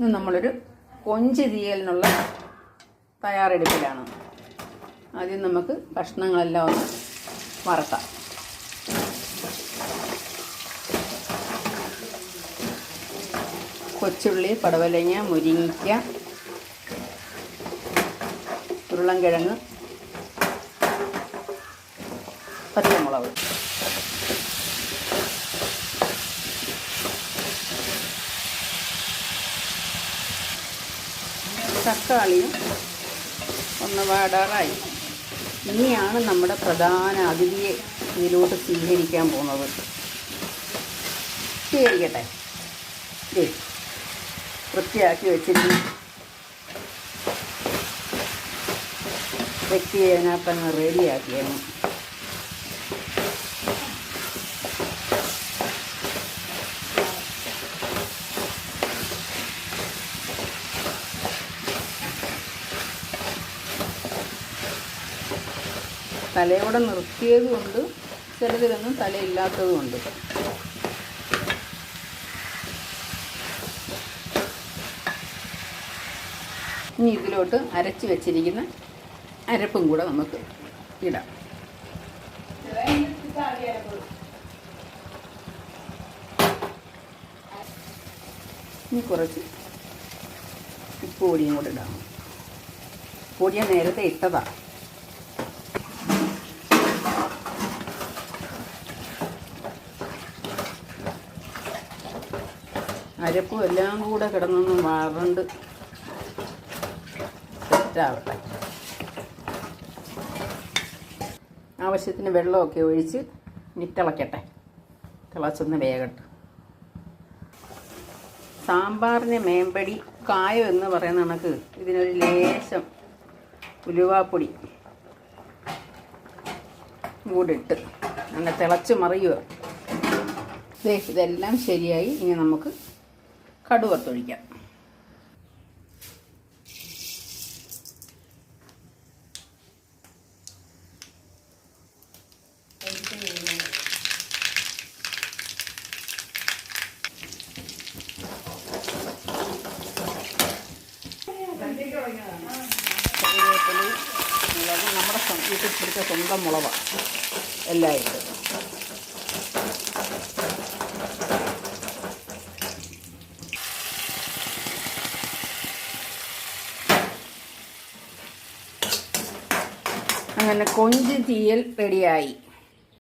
ഇന്ന് നമ്മളൊരു കൊഞ്ച് തീയലിനുള്ള തയ്യാറെടുപ്പിലാണ്. ആദ്യം നമുക്ക് കഷ്ണങ്ങളെല്ലാം ഒന്ന് വറക്കാം. കൊച്ചുള്ളി, പടവലങ്ങ, മുരിങ്ങയ്ക്ക, ഉരുളൻകിഴങ്ങ്, പച്ചമുളക്, തക്കാളിയും ഒന്ന് വാടാറായി. ഇനിയാണ് നമ്മുടെ പ്രധാന അതിഥിയെ ഇതിലോട്ട് സ്വീകരിക്കാൻ പോകുന്നത്. സ്വീകരിക്കട്ടെ. വൃത്തിയാക്കി വെച്ചിട്ട് വ്യക്തി അതിനകത്തങ്ങ് റെഡിയാക്കിയാണ്. തലയോടെ നിർത്തിയതുകൊണ്ട് ചിലതിലൊന്നും തലയില്ലാത്തതുമുണ്ട്. ഇനി ഇതിലോട്ട് അരച്ച് വെച്ചിരിക്കുന്ന അരപ്പും കൂടെ നമുക്ക് ഇടാം. ഇനി കുറച്ച് ഉപ്പ് പൊടിയും കൂടെ ഇടാം. പൊടിയെ നേരത്തെ ഇട്ടതാണ്. അരപ്പും എല്ലാം കൂടെ കിടന്നൊന്നും വറണ്ട് സെറ്റാവട്ടെ. ആവശ്യത്തിന് വെള്ളമൊക്കെ ഒഴിച്ച് തിളയ്ക്കട്ടെ. തിളച്ചൊന്ന് വേകട്ടെ. സാമ്പാറിന് മേമ്പടി കായം എന്ന് പറയുന്ന കണക്ക് ഇതിനൊരു ലേശം ഉലുവാപ്പൊടി കൂടെ ഇട്ട് അങ്ങനെ തിളച്ച് മറിയുക. ഇതെല്ലാം ശരിയായി. ഇനി നമുക്ക് കടുക് വറുത്തൊഴിക്കാം. കറിവേപ്പില, മുളക്, നമ്മുടെ വീട്ടിൽ പിടിച്ച സ്വന്തം മുളകാണ് എല്ലാം ഇട്ട്. അങ്ങനെ കൊഞ്ച് തീയൽ റെഡിയായി.